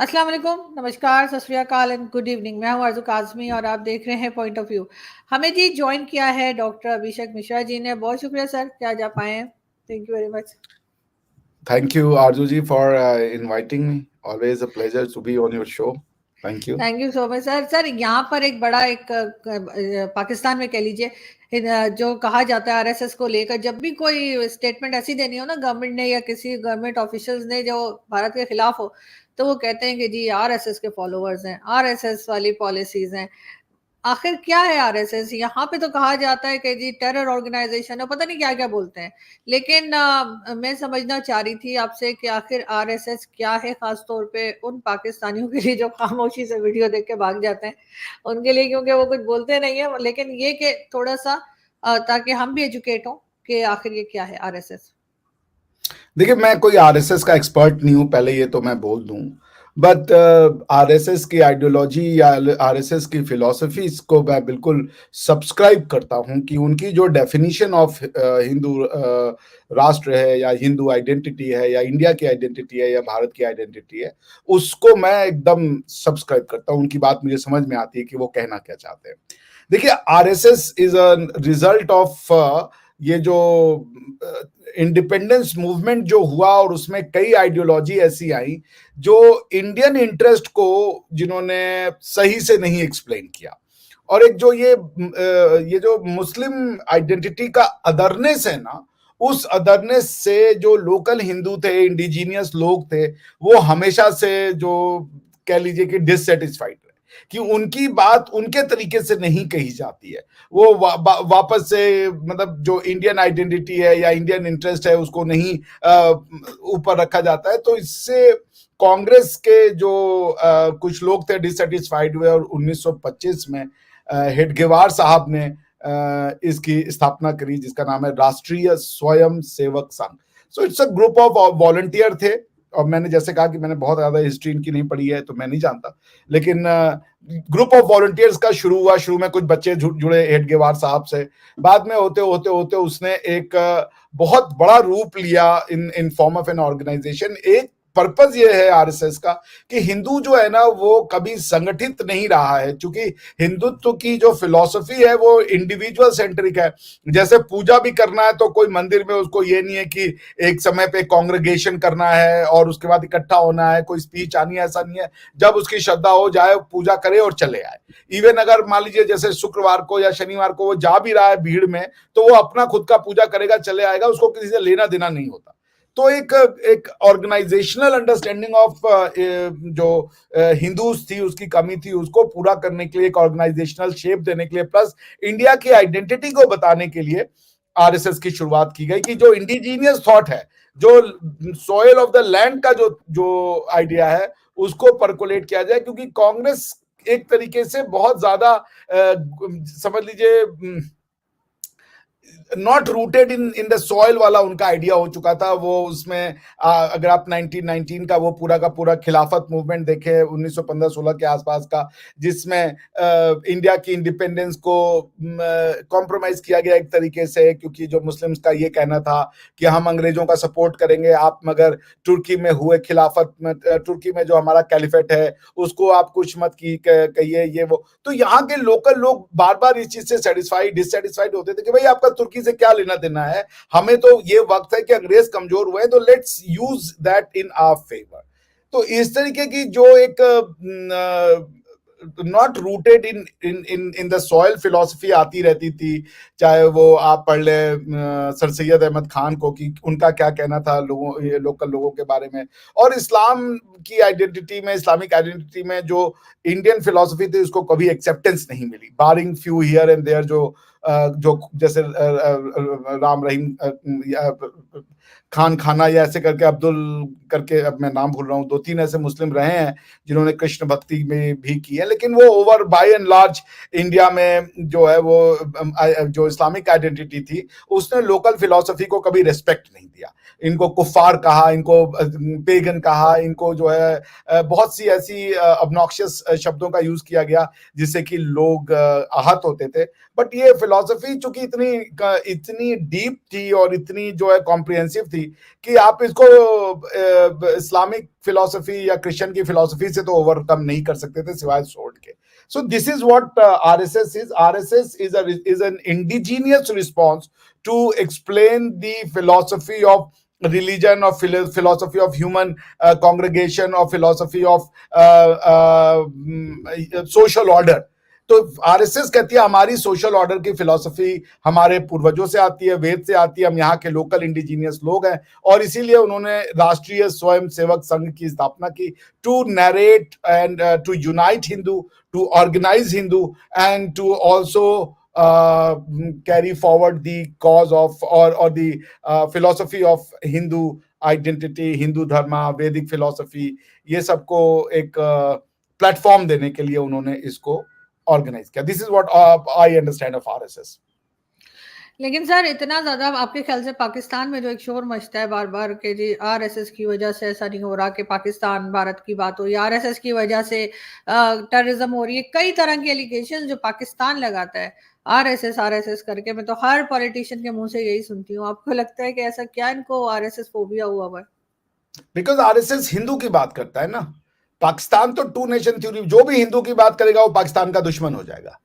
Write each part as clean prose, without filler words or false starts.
अस्सलाम वालेकुम, नमस्कार, सत श्री अकाल एंड गुड इवनिंग। मैं हूँ आरज़ू काज़मी और आप देख रहे हैं पॉइंट ऑफ व्यू। हमें जी जॉइन किया है डॉक्टर अभिषेक मिश्रा जी ने। बहुत शुक्रिया सर कि आज आप आए हैं। Thank you very much. Thank you, Arjuji, for inviting me. Always a pleasure to be on your show. Thank you. Thank you so much sir. Sir यहाँ पर एक बड़ा एक पाकिस्तान में कह लीजिए जो कहा जाता है आरएसएस को लेकर, जब भी कोई स्टेटमेंट ऐसी देनी हो ना गवर्नमेंट ने या किसी गवर्नमेंट ऑफिशियल्स ने जो भारत के खिलाफ हो, तो वो कहते हैं कि जी आरएसएस के फॉलोअर्स हैं, आरएसएस वाली पॉलिसीज हैं। आखिर क्या है आरएसएस? यहाँ पे तो कहा जाता है कि जी टेरर ऑर्गेनाइजेशन है, पता नहीं क्या क्या बोलते हैं। लेकिन मैं समझना चाह रही थी आपसे कि आखिर आरएसएस क्या है, खास तौर पे उन पाकिस्तानियों के लिए जो खामोशी से वीडियो देख के भाग जाते हैं उनके लिए, क्योंकि वो कुछ बोलते नहीं है। लेकिन ये कि थोड़ा सा ताकि हम भी एजुकेट हों कि आखिर ये क्या है आरएसएस। देखिए, मैं कोई आरएसएस का एक्सपर्ट नहीं हूँ, पहले ये तो मैं बोल दूं। बट आरएसएस की आइडियोलॉजी या आरएसएस की फिलॉसफीज को मैं बिल्कुल सब्सक्राइब करता हूँ कि उनकी जो डेफिनेशन ऑफ हिंदू राष्ट्र है या हिंदू आइडेंटिटी है या इंडिया की आइडेंटिटी है या भारत की आइडेंटिटी है, उसको मैं एकदम सब्सक्राइब करता हूँ। उनकी बात मुझे समझ में आती है कि वो कहना क्या चाहते हैं। देखिए, RSS is a result of ये जो इंडिपेंडेंस मूवमेंट जो हुआ, और उसमें कई आइडियोलॉजी ऐसी आई जो इंडियन इंटरेस्ट को जिन्होंने सही से नहीं एक्सप्लेन किया। और एक जो ये जो मुस्लिम आइडेंटिटी का अदरनेस है ना, उस अदरनेस से जो लोकल हिंदू थे, इंडिजीनियस लोग थे, वो हमेशा से जो कह लीजिए कि डिससेटिस्फाइड रहे कि उनकी बात उनके तरीके से नहीं कही जाती है। वो वापस से मतलब जो इंडियन आइडेंटिटी है या इंडियन इंटरेस्ट है उसको नहीं ऊपर रखा जाता है। तो इससे कांग्रेस के जो कुछ लोग थे डिससेटिस्फाइड हुए, और 1925 में हेडगेवार साहब ने इसकी स्थापना करी, जिसका नाम है राष्ट्रीय स्वयं Sevak Sangh. So it's a group of volunteer थे। और मैंने जैसे कहा कि मैंने बहुत ज्यादा हिस्ट्री इनकी नहीं पढ़ी है तो मैं नहीं जानता, लेकिन ग्रुप ऑफ वॉलंटियर्स का शुरू हुआ। शुरू में कुछ बच्चे जुड़े हेडगेवार साहब से, बाद में होते होते होते उसने एक बहुत बड़ा रूप लिया in form of an organisation. एक पर्पज ये है आरएसएस का कि हिंदू जो है ना वो कभी संगठित नहीं रहा है, क्योंकि हिंदुत्व की जो फिलॉसफी है वो इंडिविजुअल सेंट्रिक है। जैसे पूजा भी करना है तो कोई मंदिर में उसको ये नहीं है कि एक समय पे कांग्रेगेशन करना है और उसके बाद इकट्ठा होना है, कोई स्पीच आनी है, ऐसा नहीं है। जब उसकी श्रद्धा हो जाए पूजा करे और चले आए। इवन अगर मान लीजिए जैसे शुक्रवार को या शनिवार को वो जा भी रहा है भीड़ में, तो वो अपना खुद का पूजा करेगा, चले आएगा, उसको किसी से लेना देना नहीं होता। तो एक ऑर्गेनाइजेशनल अंडरस्टैंडिंग ऑफ जो हिंदूज थी उसकी कमी थी, उसको पूरा करने के लिए, एक ऑर्गेनाइजेशनल शेप देने के लिए, प्लस इंडिया की आइडेंटिटी को बताने के लिए आरएसएस की शुरुआत की गई कि जो इंडिजीनियस थॉट है, जो सॉइल ऑफ द लैंड का जो जो आइडिया है उसको परकोलेट किया जाए। क्योंकि कांग्रेस एक तरीके से बहुत ज्यादा समझ लीजिए not rooted in the soil वाला उनका आइडिया हो चुका था। वो उसमें अगर आप 1919 का वो पूरा का पूरा खिलाफत मूवमेंट देखें 1915-16 के आसपास का, जिसमें इंडिया की इंडिपेंडेंस को कॉम्प्रोमाइज किया गया एक तरीके से, क्योंकि जो मुस्लिम्स का ये कहना था कि हम अंग्रेजों का सपोर्ट करेंगे, आप मगर तुर्की में हुए खिलाफत में, तुर्की में जो हमारा कैलिफेट है उसको आप कुछ मत कहिए, ये वो। तो यहाँ के लोकल लोग बार बार इस चीज से डिससेटिस्फाइड होते थे कि भाई आपका तुर्की से क्या लेना देना है, हमें तो ये वक्त है कि अंग्रेज कमजोर हुए, तो let's use that in our favour. तो इस तरीके की जो एक not rooted in the soil philosophy आती रहती थी। चाहे वो आप पढ़ ले सर सैयद अहमद खान को कि उनका क्या कहना था लोकल लोगों के बारे में, और इस्लाम की आइडेंटिटी में, इस्लामिक आइडेंटिटी में जो इंडियन फिलॉसफी थी उसको कभी एक्सेप्टेंस नहीं मिली, बारिंग फ्यू हियर एंड देयर जो जैसे राम रहीम खान खाना या ऐसे करके अब्दुल करके, अब मैं नाम भूल रहा हूँ, 2-3 ऐसे मुस्लिम रहे हैं जिन्होंने कृष्ण भक्ति में भी की है। लेकिन वो over by and large India में जो है वो जो इस्लामिक आइडेंटिटी थी उसने लोकल फिलॉसफी को कभी रिस्पेक्ट नहीं दिया। इनको कुफार कहा, इनको पेगन कहा, इनको जो है बहुत सी ऐसी ऑब्नॉक्शियस शब्दों का यूज किया गया जिससे कि लोग आहत होते थे। बट ये फिलॉसफी चूंकि इतनी डीप थी और इतनी जो है कॉम्प्रिहेंसिव ऑफेंसिव थी कि आप इसको इस्लामिक फिलोसफी या क्रिश्चियन की फिलोसफी से तो ओवरकम नहीं कर सकते थे सिवाय स्वॉर्ड के. So this is what RSS is. RSS is an indigenous response to explain the philosophy of religion, or philosophy of human congregation, or philosophy of social order. तो आरएसएस कहती है हमारी सोशल ऑर्डर की philosophy हमारे पूर्वजों से आती है, वेद से आती है, हम यहाँ के लोकल इंडिजीनियस लोग हैं, और इसीलिए उन्होंने राष्ट्रीय स्वयं सेवक संघ की स्थापना की, to narrate and to unite Hindu, to organise Hindu, and to also carry forward the cause of or the philosophy of Hindu identity, Hindu dharma, वैदिक फिलोसफी, ये सबको एक प्लेटफॉर्म देने के लिए उन्होंने इसको ऑर्गेनाइज किया. This is what I understand of RSS. लेकिन सर इतना ज्यादा आपके ख्याल से पाकिस्तान में जो एक शोर मचता है बार बार कि जी आरएसएस की वजह से ऐसा नहीं हो रहा कि पाकिस्तान भारत की बात हो, या आरएसएस की वजह से टेररिज्म हो रही है, कई तरह की एलिगेशन जो पाकिस्तान लगाता है आरएसएस करके, मैं तो हर पॉलिटिशियन के मुंह से यही सुनती हूँ. आपको लगता है कि ऐसा क्या इनको आरएसएस फोबिया हुआ है? बिकॉज आरएसएस हिंदू की बात करता है ना. पाकिस्तान तो टू नेशन थ्योरी, जो भी हिंदू की बात करेगा वो पाकिस्तान का दुश्मन हो जाएगा.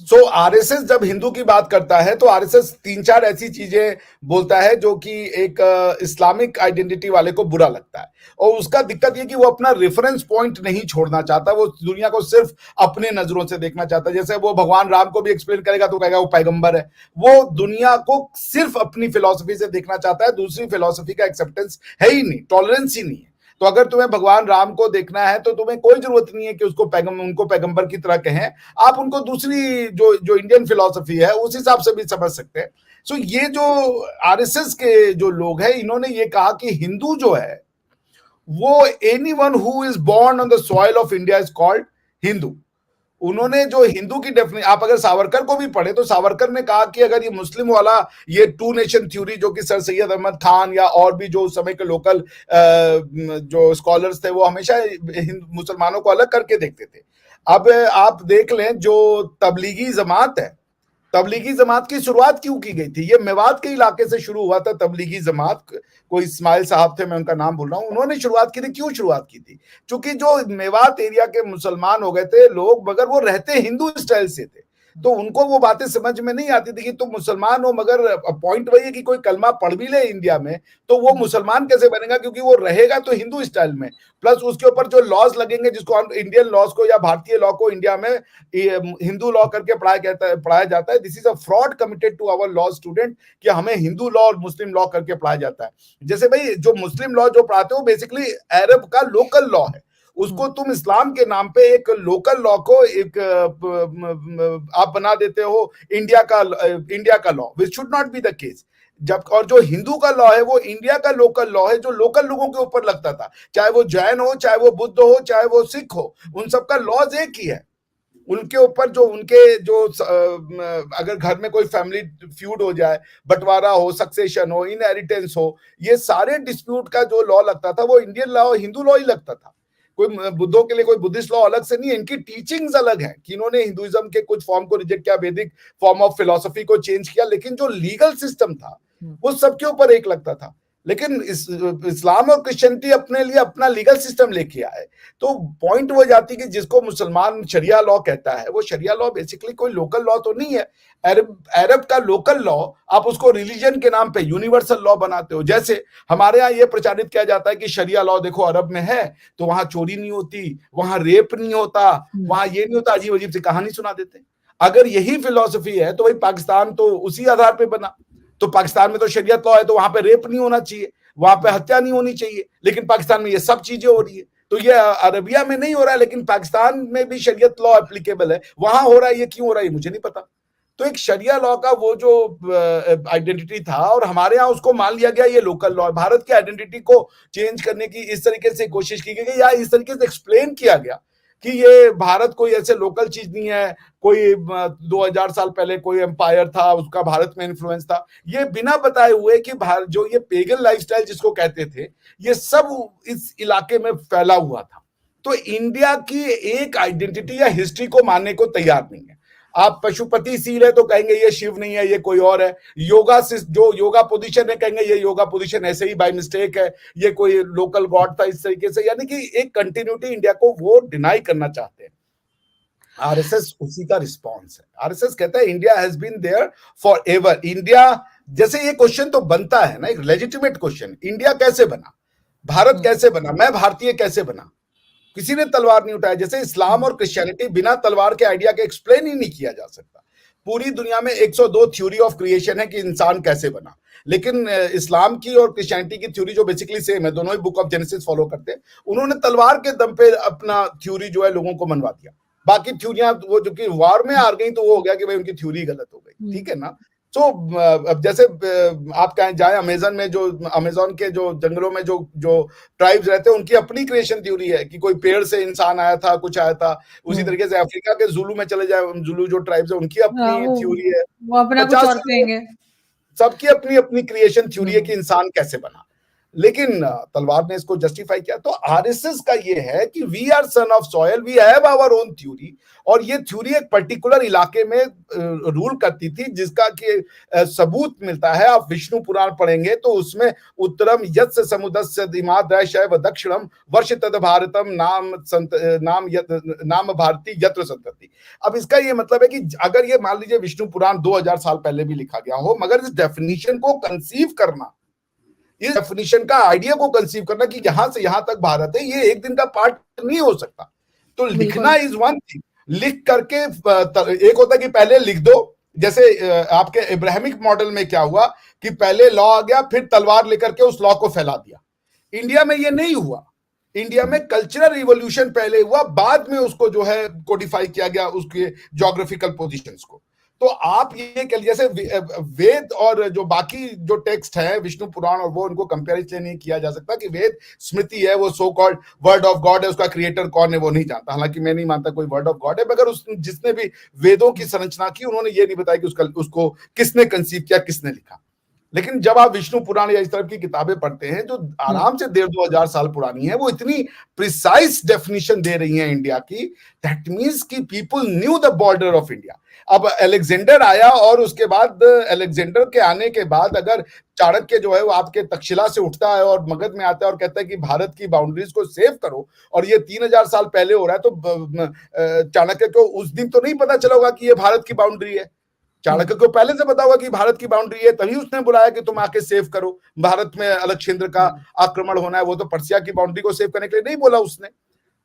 सो आरएसएस जब हिंदू की बात करता है तो आरएसएस 3-4 ऐसी चीजें बोलता है जो कि एक इस्लामिक आइडेंटिटी वाले को बुरा लगता है, और उसका दिक्कत ये कि वो अपना रेफरेंस पॉइंट नहीं छोड़ना चाहता, वो दुनिया को सिर्फ अपने नजरों से देखना चाहता है. जैसे वो भगवान राम को भी एक्सप्लेन करेगा तो कहेगा वो पैगंबर है. वो दुनिया को सिर्फ अपनी फिलॉसफी से देखना चाहता है, दूसरी फिलॉसफी का एक्सेप्टेंस है ही नहीं, टॉलरेंस ही नहीं है. तो अगर तुम्हें भगवान राम को देखना है तो तुम्हें कोई जरूरत नहीं है कि उनको पैगंबर की तरह कहें, आप उनको दूसरी जो इंडियन फिलॉसफी है उस हिसाब से भी समझ सकते हैं. सो ये जो आरएसएस के जो लोग हैं, इन्होंने ये कहा कि हिंदू जो है वो anyone who is born on the soil of India is called Hindu. उन्होंने जो हिंदू की डेफिनेशन, आप अगर सावरकर को भी पढ़े तो सावरकर ने कहा कि अगर ये मुस्लिम वाला ये टू नेशन थ्योरी जो कि सर सैयद अहमद खान या और भी जो उस समय के लोकल जो स्कॉलर्स थे वो हमेशा मुसलमानों को अलग करके देखते थे. अब आप देख लें जो तबलीगी जमात है, तबलीगी जमात की शुरुआत क्यों की गई थी? ये मेवात के इलाके से शुरू हुआ था तबलीगी जमात. कोई इस्माइल साहब थे, मैं उनका नाम भूल रहा हूं, उन्होंने शुरुआत की थी. क्यों शुरुआत की थी? क्योंकि जो मेवात एरिया के मुसलमान हो गए थे लोग, मगर वो रहते हिंदू स्टाइल से थे, तो उनको वो बातें समझ में नहीं आती थी कि तुम मुसलमान हो, मगर पॉइंट वही है कि कोई कलमा पढ़ भी ले इंडिया में तो वो मुसलमान कैसे बनेगा, क्योंकि वो रहेगा तो हिंदू स्टाइल में. प्लस उसके ऊपर जो लॉज लगेंगे, जिसको हम इंडियन लॉज को या भारतीय लॉ को इंडिया में हिंदू लॉ करके पढ़ाया जाता है. This is a fraud committed to our law student कि हमें हिंदू लॉ और मुस्लिम लॉ करके पढ़ाया जाता है. जैसे भाई जो मुस्लिम लॉ जो पढ़ाते हो बेसिकली अरब का लोकल लॉ है, उसको तुम इस्लाम के नाम पे एक लोकल लॉ को एक आप बना देते हो इंडिया का law, which should not be the case. जब और जो हिंदू का लॉ है वो इंडिया का लोकल लॉ है, जो लोकल लोगों के ऊपर लगता था, चाहे वो जैन हो, चाहे वो बुद्ध हो, चाहे वो सिख हो, उन सबका लॉज एक ही है. उनके ऊपर जो उनके जो अगर घर में कोई फैमिली फ्यूड हो जाए, बंटवारा हो, सक्सेशन हो, इनहेरिटेंस हो, ये सारे डिस्प्यूट का जो लॉ लगता था वो इंडियन लॉ, हिंदू लॉ ही लगता था. कोई बुद्धों के लिए कोई बुद्धिस्ट लॉ अलग से नहीं है. इनकी टीचिंग्स अलग हैं कि इन्होंने हिंदुइज्म के कुछ फॉर्म को रिजेक्ट किया, वैदिक फॉर्म ऑफ फिलोसफी को चेंज किया, लेकिन जो लीगल सिस्टम था वो सबके ऊपर एक लगता था. लेकिन इस्लाम और क्रिश्चियनिटी अपने लिए अपना लीगल सिस्टम लेके आए. तो पॉइंट वो जाती कि जिसको मुसलमान शरिया लॉ कहता है, वो शरिया लॉ बेसिकली कोई लोकल लॉ तो नहीं है. अरब का लोकल लॉ आप उसको रिलीजन के नाम पे यूनिवर्सल लॉ बनाते हो. जैसे हमारे यहाँ ये प्रचारित किया जाता है कि शरिया लॉ देखो अरब में है तो वहां चोरी नहीं होती, वहां रेप नहीं होता, वहां ये नहीं होता, अजीब अजीब सी कहानी सुना देते. अगर यही फिलॉसफी है तो भाई पाकिस्तान तो उसी आधार पे बना. तो पाकिस्तान में तो शरीयत लॉ है तो वहां पे रेप नहीं होना चाहिए, वहां पे हत्या नहीं होनी चाहिए, लेकिन पाकिस्तान में ये सब चीजें हो रही है. तो ये अरबिया में नहीं हो रहा है, लेकिन पाकिस्तान में भी शरीयत लॉ एप्लीकेबल है, वहां हो रहा है. ये क्यों हो रहा है मुझे नहीं पता. तो एक शरिया लॉ का वो जो आइडेंटिटी था, और हमारे यहाँ उसको मान लिया गया ये लोकल लॉ. भारत की आइडेंटिटी को चेंज करने की इस तरीके से कोशिश की गई या इस तरीके से एक्सप्लेन किया गया कि ये भारत कोई ऐसे लोकल चीज नहीं है, कोई 2000 साल पहले कोई एम्पायर था, उसका भारत में इन्फ्लुएंस था. ये बिना बताए हुए कि जो ये पेगन लाइफस्टाइल जिसको कहते थे, ये सब इस इलाके में फैला हुआ था. तो इंडिया की एक आइडेंटिटी या हिस्ट्री को मानने को तैयार नहीं है. आप पशुपतिशील है तो कहेंगे ये शिव नहीं है, ये कोई और है। योगा से जो योगा पोजीशन है कहेंगे ये योगा पोजीशन ऐसे ही बाय मिस्टेक है, ये कोई लोकल गॉड था, इस तरीके से। यानी कि एक कंटिन्यूटी इंडिया को वो डिनाई करना चाहते हैं। आरएसएस उसी का रिस्पॉन्स है। आरएसएस कहता है India has been there for ever. India, जैसे ये क्वेश्चन तो बनता है ना, एक लेजिटिमेट क्वेश्चन, इंडिया कैसे बना, भारत कैसे बना, मैं भारतीय कैसे बना, किसी ने तलवार नहीं उठाया। जैसे इस्लाम और क्रिश्चियनिटी बिना तलवार के आइडिया के एक्सप्लेन ही नहीं किया जा सकता। पूरी दुनिया में 102 थ्योरी ऑफ क्रिएशन है कि इंसान कैसे बना, लेकिन इस्लाम की और क्रिश्चियनिटी की थ्योरी जो बेसिकली सेम है, दोनों ही बुक ऑफ जेनेसिस फॉलो करते हैं, उन्होंने तलवार के दम पे अपना थ्योरी जो है लोगों को मनवा दिया। बाकी थ्योरियां वो जो कि वार में आ गई तो वो हो गया कि भाई उनकी थ्योरी गलत हो गई, ठीक है ना। तो अब जैसे आप कहें जाए अमेजन में, जो अमेजोन के जो जंगलों में जो जो ट्राइब्स रहते हैं उनकी अपनी क्रिएशन थ्योरी है कि कोई पेड़ से इंसान आया था, कुछ आया था। उसी तरीके से अफ्रीका के जुलू में चले जाए, जुलू जो ट्राइब्स है उनकी अपनी थ्योरी है। वो अपना कुछ और कहेंगे, सबकी अपनी अपनी क्रिएशन थ्योरी है कि इंसान कैसे बना। लेकिन तलवार ने इसको जस्टिफाई किया। तो आरएसएस का ये है कि we are son of soil, we have our own theory, और ये थ्योरी एक पर्टिकुलर इलाके में रूल करती थी, जिसका कि सबूत मिलता है। आप विष्णु पुराण पढ़ेंगे तो उसमें उत्तरम यत्स समुद्रस्य दिमाद्रय व दक्षिणम वर्ष तद भारतम नाम भारती यत्र संतति। अब इसका ये मतलब है कि अगर ये मान लीजिए विष्णु पुराण 2000 साल पहले भी लिखा गया हो, मगर इस डेफिनेशन को कंसीव करना, इस डेफिनेशन का आइडिया को कंसीव करना कि यहां से यहां तक भारत है, ये एक दिन का पार्ट नहीं हो सकता। तो लिखना इज वन थिंग, लिख करके एक होता है कि पहले लिख दो। जैसे आपके इब्राहिमिक मॉडल में क्या हुआ कि पहले लॉ आ गया, फिर तलवार लेकर के उस लॉ को फैला दिया। इंडिया में ये नहीं हुआ। इंडिया में कल्चरल रिवॉल्यूशन पहले हुआ, बाद में उसको जो है कोडिफाई किया गया उसके ज्योग्राफिकल पोजीशंस को। तो आप ये कह लीजिए, जैसे वेद और जो बाकी जो टेक्स्ट है विष्णु पुराण और वो, उनको कंपेयर इसलिए नहीं किया जा सकता कि वेद स्मृति है, वो so called word of God है, उसका क्रिएटर कौन है वो नहीं जानता। हालांकि मैं नहीं मानता कोई वर्ड ऑफ गॉड है, मगर उस जिसने भी वेदों की संरचना की उन्होंने ये नहीं बताया कि उसको किसने कंसीव किया, किसने लिखा। लेकिन जब आप विष्णु पुराण या इस तरह की किताबें पढ़ते हैं जो आराम से 1500 साल पुरानी है, वो इतनी प्रिसाइज डेफिनेशन दे रही है इंडिया की, दैट मीन्स कि people new the border of India. अब अलेक्जेंडर आया और उसके बाद अलेक्जेंडर के आने के बाद अगर चाणक्य जो है वो आपके तक्षशिला से उठता है और मगध में आता है और कहता है कि भारत की बाउंड्रीज को सेव करो, और ये 3000 साल पहले हो रहा है, तो चाणक्य को उस दिन तो नहीं पता चला होगा कि ये भारत की बाउंड्री है। चाणक्य को पहले से पता होगा कि भारत की बाउंड्री है, तभी उसने बुलाया कि तुम आके सेव करो, भारत में अलक्षेंद्र का आक्रमण होना है। वो तो पर्सिया की बाउंड्री को सेव करने के लिए नहीं बोला उसने।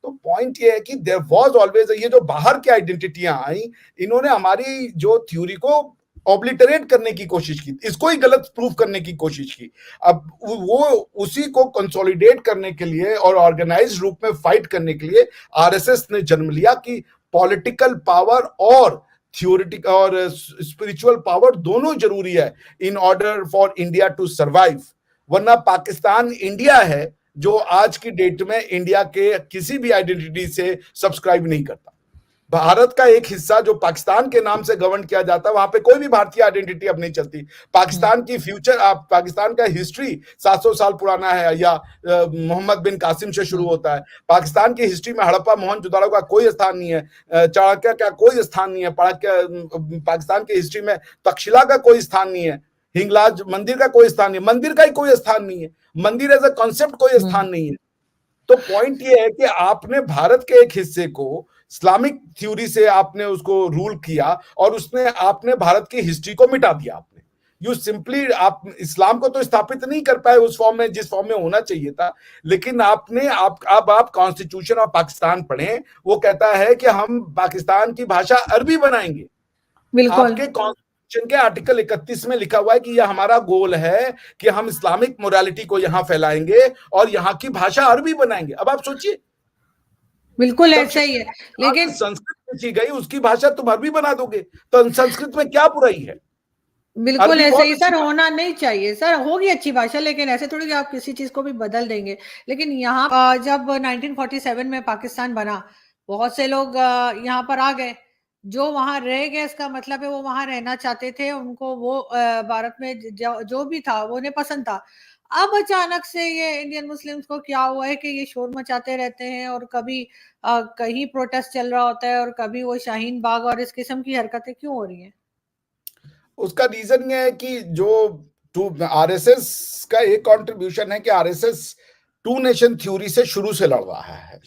तो पॉइंट ये है कि देयर वाज ऑलवेज, ये जो बाहर की आइडेंटिटियां आई, इन्होंने हमारी जो थ्योरी को ऑब्लिटरेट करने की कोशिश की, इसको ही गलत प्रूफ करने की कोशिश की। अब वो उसी को कंसोलिडेट करने के लिए और ऑर्गेनाइज रूप में फाइट करने के लिए आरएसएस ने जन्म लिया कि पॉलिटिकल पावर और थ्योरेटिक और स्पिरिचुअल पावर दोनों जरूरी है in order for India to survive. वरना पाकिस्तान इंडिया है जो आज की डेट में इंडिया के किसी भी आइडेंटिटी से सब्सक्राइब नहीं करता। भारत का एक हिस्सा जो पाकिस्तान के नाम से गवर्न किया जाता है, वहां पे कोई भी भारतीय आइडेंटिटी अब नहीं चलती। पाकिस्तान की फ्यूचर, आप पाकिस्तान का हिस्ट्री 700 साल पुराना है, या मोहम्मद बिन कासिम से शुरू होता है। पाकिस्तान की हिस्ट्री में हड़प्पा मोहनजोदड़ो का कोई स्थान नहीं है, चाणक्य का कोई स्थान नहीं है, पाकिस्तान की हिस्ट्री में तक्षशिला का कोई स्थान नहीं है, हिंगलाज मंदिर का कोई स्थान नहीं है, मंदिर का ही कोई स्थान नहीं है, मंदिर एज अ कॉन्सेप्ट कोई स्थान नहीं है। तो पॉइंट ये है कि आपने भारत के एक हिस्से को इस्लामिक थ्योरी से आपने उसको रूल किया और उसने आपने भारत की हिस्ट्री को मिटा दिया। आपने यू सिंपली, आप इस्लाम को तो स्थापित नहीं कर पाए उस फॉर्म में जिस फॉर्म में होना चाहिए था, लेकिन आपने आप कॉन्स्टिट्यूशन ऑफ पाकिस्तान पढ़ें, वो कहता है कि हम पाकिस्तान की भाषा अरबी बनाएंगे। आपके कॉन्स्टिट्यूशन के आर्टिकल 31 में लिखा हुआ है कि यह हमारा गोल है कि हम इस्लामिक मोरालिटी को यहां फैलाएंगे और यहाँ की भाषा अरबी बनाएंगे। अब आप सोचिए, बिल्कुल ऐसा ही है। लेकिन संस्कृत लिखी गई, उसकी भाषा तुम अरबी बना दोगे, तो संस्कृत में क्या बुराई है? बिल्कुल ऐसा ही सर, होना नहीं चाहिए सर, होगी अच्छी भाषा, लेकिन ऐसे थोड़ी कि आप किसी चीज को भी बदल देंगे। लेकिन यहाँ जब 1947 में पाकिस्तान बना, बहुत से लोग यहाँ पर आ गए, जो वहां रह गए, इसका मतलब है वो वहां रहना चाहते थे, उनको वो भारत में जो भी था वो उन्हें पसंद था। अब अचानक से ये इंडियन मुस्लिम्स को क्या हुआ है कि ये शोर मचाते रहते हैं, और कभी कहीं प्रोटेस्ट चल रहा होता है और कभी वो शाहीन बाग, और इस किस्म की हरकतें क्यों हो रही हैं? उसका रीजन ये है कि जो आरएसएस का एक कंट्रीब्यूशन है कि आरएसएस टू नेशन थ्योरी से शुरू से लड़ रहा है,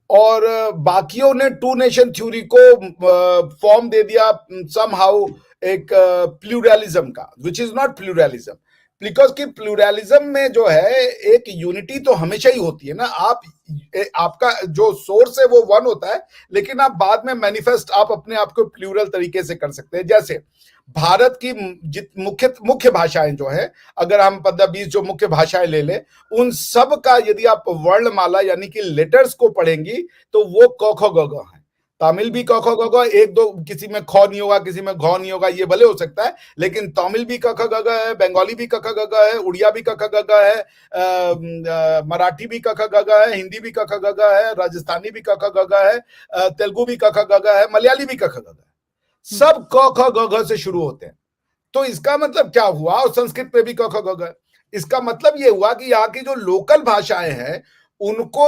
और बाकियों ने टू नेशन थ्योरी को फॉर्म दे दिया समहाउ एक प्लूरलिज्म का, which is not pluralism, because कि प्लूरलिज्म में जो है एक यूनिटी तो हमेशा ही होती है ना। आपका जो सोर्स है वो वन होता है, लेकिन आप बाद में मैनिफेस्ट आप अपने आप को प्लूरल तरीके से कर सकते हैं। जैसे भारत की मुख्य मुख्य भाषाएं जो है, अगर हम 15-20 जो मुख्य भाषाएं ले ले, उन सब का यदि आप वर्णमाला यानी कि लेटर्स को पढ़ेंगी तो वो क ख ग घ है। तमिल भी क ख ग घ, एक दो किसी में ख नहीं होगा, किसी में घ नहीं होगा, ये भले हो सकता है, लेकिन तमिल भी क ख ग घ है, बंगाली भी क ख ग घ है, उड़िया भी क ख ग घ है, मराठी भी क ख ग घ है, हिंदी भी क ख ग घ है, राजस्थानी भी क ख ग घ है, तेलुगु भी क ख ग घ है, मलयाली भी क ख ग घ है। सब क ख ग घ से शुरू होते हैं। तो इसका मतलब क्या हुआ, और संस्कृत में भी क ख ग घ है। इसका मतलब ये हुआ कि यहाँ की जो लोकल भाषाएं हैं उनको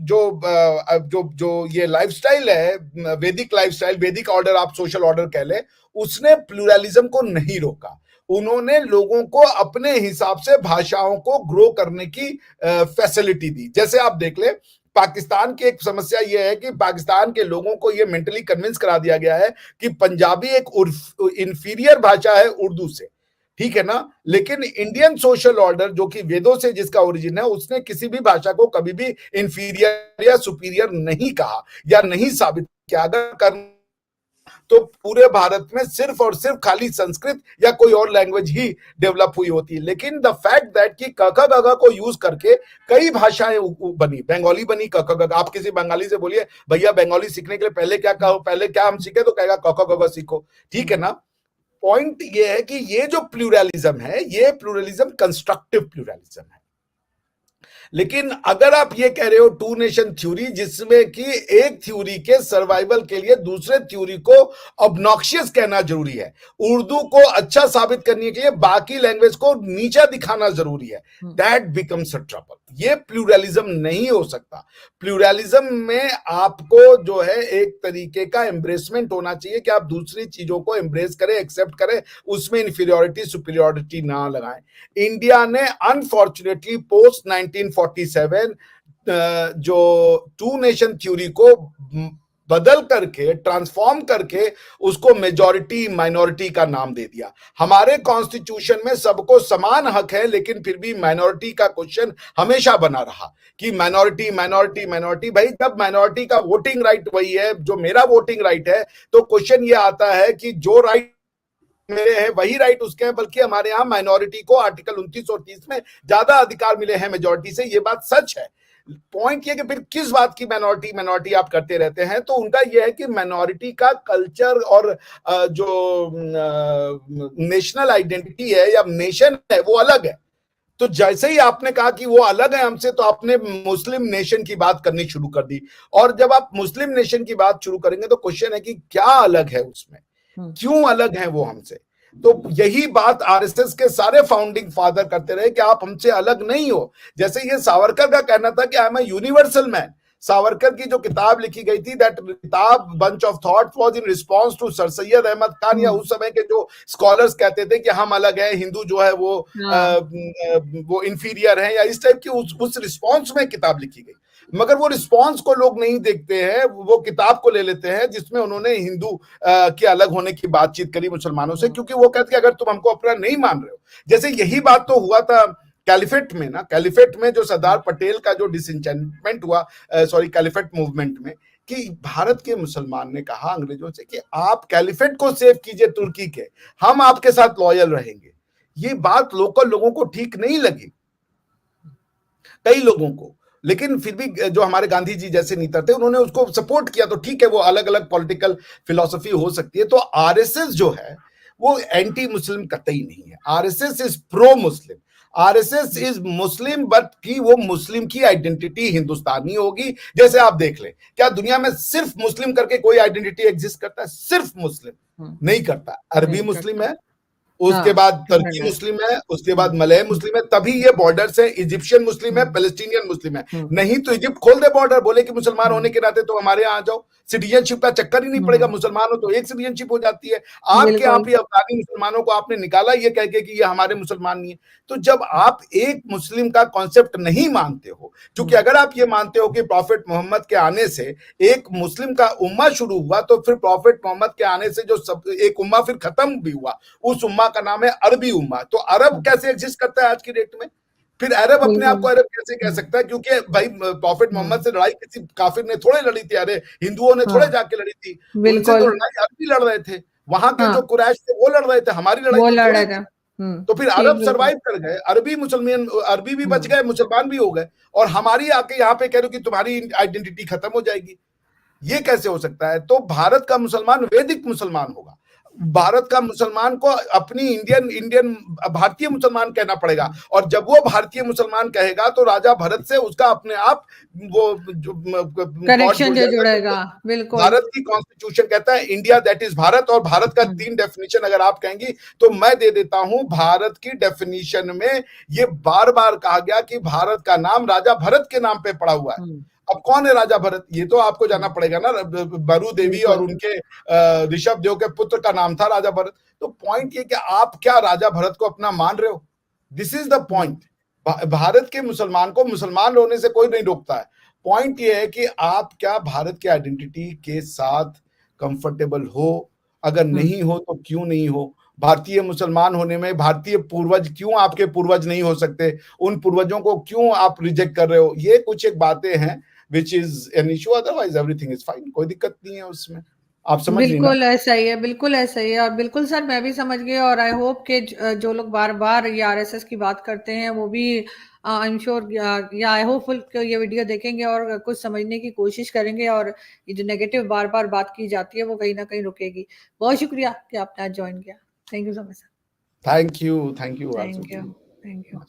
जो ये लाइफस्टाइल है, वैदिक लाइफस्टाइल, वैदिक ऑर्डर, आप सोशल ऑर्डर कह ले, उसने प्लूरलिज्म को नहीं रोका। उन्होंने लोगों को अपने हिसाब से भाषाओं को ग्रो करने की फैसिलिटी दी। जैसे आप देख ले, पाकिस्तान की एक समस्या यह है कि पाकिस्तान के लोगों को यह मेंटली कन्विंस करा दिया गया है कि पंजाबी एक इंफीरियर भाषा है उर्दू से, ठीक है ना। लेकिन इंडियन सोशल ऑर्डर जो कि वेदों से जिसका ओरिजिन है, उसने किसी भी भाषा को कभी भी इंफीरियर या सुपीरियर नहीं कहा या नहीं साबित किया। अगर कर तो पूरे भारत में सिर्फ और सिर्फ खाली संस्कृत या कोई और लैंग्वेज ही डेवलप हुई होती है। लेकिन द फैक्ट दैट कि क ख ग घ को यूज करके कई भाषाएं बनी, बंगाली बनी क ख ग घ। आप किसी बंगाली से बोलिए भैया बंगाली सीखने के लिए पहले क्या कहो, पहले क्या हम सीखे, तो कहेगा क ख ग घ सीखो, ठीक है ना। पॉइंट ये है कि ये जो प्लूरलिज्म है, ये प्लूरलिज्म कंस्ट्रक्टिव प्लूरलिज्म है। लेकिन अगर आप ये कह रहे हो टू नेशन थ्योरी, जिसमें कि एक थ्योरी के सर्वाइवल के लिए दूसरे थ्योरी को ऑब्नॉक्शियस कहना जरूरी है, उर्दू को अच्छा साबित करने के लिए बाकी लैंग्वेज को नीचा दिखाना जरूरी है, दैट बिकम्स अ ट्रबल। ये प्लूरलिज्म नहीं हो सकता। प्लूरलिज्म में आपको जो है एक तरीके का एम्ब्रेसमेंट होना चाहिए कि आप दूसरी चीजों को एम्ब्रेस करें, एक्सेप्ट करें, उसमें इंफीरियोरिटी सुपीरियोरिटी ना लगाएं। इंडिया ने अनफॉर्चुनेटली पोस्ट 1947 जो टू नेशन थ्योरी को बदल करके, ट्रांसफॉर्म करके उसको मेजॉरिटी माइनॉरिटी का नाम दे दिया। हमारे कॉन्स्टिट्यूशन में सबको समान हक है, लेकिन फिर भी माइनॉरिटी का क्वेश्चन हमेशा बना रहा कि माइनॉरिटी माइनॉरिटी माइनॉरिटी। भाई जब माइनॉरिटी का वोटिंग राइट वही है जो मेरा वोटिंग राइट है, तो क्वेश्चन ये आता है कि जो राइट मेरे हैं वही राइट उसके हैं, बल्कि हमारे यहाँ माइनॉरिटी को आर्टिकल 29 और 30 में ज्यादा अधिकार मिले हैं मेजॉरिटी से। ये बात सच है। पॉइंट ये कि फिर किस बात की माइनॉरिटी माइनॉरिटी आप करते रहते हैं। तो उनका यह है कि माइनॉरिटी का कल्चर और जो नेशनल आइडेंटिटी है या नेशन है वो अलग है। तो जैसे ही आपने कहा कि वो अलग है हमसे, तो आपने मुस्लिम नेशन की बात करनी शुरू कर दी। और जब आप मुस्लिम नेशन की बात शुरू करेंगे तो क्वेश्चन है कि क्या अलग है उसमें, क्यों अलग है वो हमसे। तो यही बात आरएसएस के सारे फाउंडिंग फादर करते रहे कि आप हमसे अलग नहीं हो। जैसे ये सावरकर का कहना था कि I am a universal man. Savarkar की जो किताब लिखी गई थी, दैट किताब bunch of thought was in response to sir Syed Ahmad Khan, या उस समय के जो स्कॉलर्स कहते थे कि हम अलग हैं, हिंदू जो है वो इंफीरियर है, या इस टाइप की उस रिस्पांस में किताब लिखी गई। मगर वो रिस्पांस को लोग नहीं देखते हैं, वो किताब को ले लेते हैं जिसमें उन्होंने हिंदू के अलग होने की बातचीत करी मुसलमानों से, क्योंकि वो कहते हैं अगर तुम हमको अपना नहीं मान रहे हो। जैसे यही बात तो हुआ था कैलिफेट में ना, कैलिफेट में जो सरदार पटेल का जो डिसइंटेंटमेंट हुआ, सॉरी कैलिफेट मूवमेंट में, कि भारत के मुसलमान ने कहा अंग्रेजों से कि आप कैलिफेट को सेव कीजिए तुर्की के, हम आपके साथ लॉयल रहेंगे। ये बात लोकल लोगों को ठीक नहीं लगी, कई लोगों को। लेकिन फिर भी जो हमारे गांधी जी जैसे नेता थे उन्होंने उसको सपोर्ट किया। तो ठीक है, वो अलग अलग पॉलिटिकल फिलॉसफी हो सकती है। तो आरएसएस जो है वो एंटी मुस्लिम कतई नहीं है। RSS is pro Muslim. RSS is Muslim, but कि वो मुस्लिम की आइडेंटिटी हिंदुस्तानी होगी। जैसे आप देख ले, क्या दुनिया में सिर्फ मुस्लिम करके कोई आइडेंटिटी एग्जिस्ट करता है? सिर्फ मुस्लिम नहीं करता। अरबी मुस्लिम है, उसके हाँ, बाद कर तुर्की रहा है। मुस्लिम है, उसके बाद मलय मुस्लिम है, तभी ये बॉर्डर्स है, इजिप्शियन मुस्लिम है, हम्म, पैलेस्टीनियन मुस्लिम है। हम्म, नहीं तो इजिप्ट खोल दे बॉर्डर, बोले कि मुसलमान होने हम्म, के नाते तो हमारे यहाँ आ जाओ, सिटीजनशिप का चक्कर ही नहीं पड़ेगा, हम्म, मुसलमान हो तो एक सिटीजनशिप हो जाती है। आपके यहाँ बिल्कुल। पे अफगानी मुसलमानों को आपने निकाला ये कह के कि ये हमारे मुसलमान नहीं है। तो जब आप एक मुस्लिम का कॉन्सेप्ट नहीं मानते हो, क्योंकि हम्म, अगर आप ये मानते हो कि प्रॉफिट मोहम्मद के आने से एक मुस्लिम का उम्मा शुरू हुआ, तो फिर प्रॉफिट मोहम्मद के आने से जो सब एक उम्मा फिर खत्म भी हुआ, उस उम्मा का नाम है अरबी उम्मा। तो अरब कैसे एग्जिस्ट करता है आज की डेट में? फिर अरब अपने आप बिल्कुल। को अरब कैसे कह हम्म, सकता है? क्योंकि भाई प्रॉफिट मोहम्मद हम्म, से लड़ाई किसी काफिर ने थोड़े लड़ी थी, अरे हिंदुओं ने थोड़े हाँ, जाके लड़ी थी, उनसे तो बिल्कुल। लड़ाई अरबी लड़ रहे थे, वहां के जो हाँ, कुरैश थे वो लड़ रहे थे, हमारी लड़ाई वो तो लड़ थोड़ी रहे थे। थी। तो फिर ठीक, अरब बिल्कुल। सरवाइव कर गए, अरबी मुसलमान, अरबी भी बच हम्म, गए, मुसलमान भी हो गए, और हमारी आके यहाँ पे कह रहे हो कि तुम्हारी आइडेंटिटी खत्म हो जाएगी। ये कैसे हो सकता है? तो भारत का मुसलमान वैदिक मुसलमान होगा, भारत का मुसलमान को अपनी इंडियन इंडियन भारतीय मुसलमान कहना पड़ेगा, और जब वो भारतीय मुसलमान कहेगा तो राजा भरत से उसका अपने आप वो कॉर्ड कनेक्शन जुड़ जो जाएगा, जुड़ेगा, क्योंकि बिल्कुल। भारत की कॉन्स्टिट्यूशन कहता है इंडिया दैट इज भारत, और भारत का हम्म, 3 डेफिनेशन अगर आप कहेंगी तो मैं दे देता हूं। भारत की डेफिनेशन में ये बार बार कहा गया कि भारत का नाम राजा भरत के नाम पे पड़ा हुआ है। हम्म, अब कौन है राजा भरत? ये तो आपको जाना हम्म, पड़ेगा ना। बरू देवी और बिल्कुल। उनके ऋषभ देव के पुत्र का नाम था राजा भरत। तो पॉइंट ये कि आप क्या राजा भरत को अपना मान रहे हो? This is the hmm, point. Bharat के मुसलमान को मुसलमान होने से कोई नहीं रोकता है। पॉइंट ये है कि आप क्या भारत के आइडेंटिटी के साथ कंफर्टेबल हो? अगर हम्म, नहीं हो तो क्यों नहीं हो? भारतीय मुसलमान होने में भारतीय पूर्वज क्यों आपके पूर्वज नहीं हो सकते? उन पूर्वजों को क्यों आप रिजेक्ट कर रहे हो? ये कुछ एक बातें हैं which is an issue, otherwise everything is fine, कोई दिक्कत नहीं है उसमें। आप समझ ली ना? बिल्कुल ऐसा ही है, बिल्कुल ऐसा ही है। और बिल्कुल सर, मैं भी समझ गई, और आई होप कि जो लोग बार बार ये आरएसएस की बात करते हैं वो भी आई एम श्योर, या आई होपफुल ये वीडियो देखेंगे और कुछ समझने की कोशिश करेंगे, और ये जो नेगेटिव बार बार बात की जाती है वो कहीं ना कहीं रुकेगी। बहुत शुक्रिया कि आपने आज ज्वाइन किया। Thank you so much sir. Thank you thank Aarzoo you. Ji. Thank you.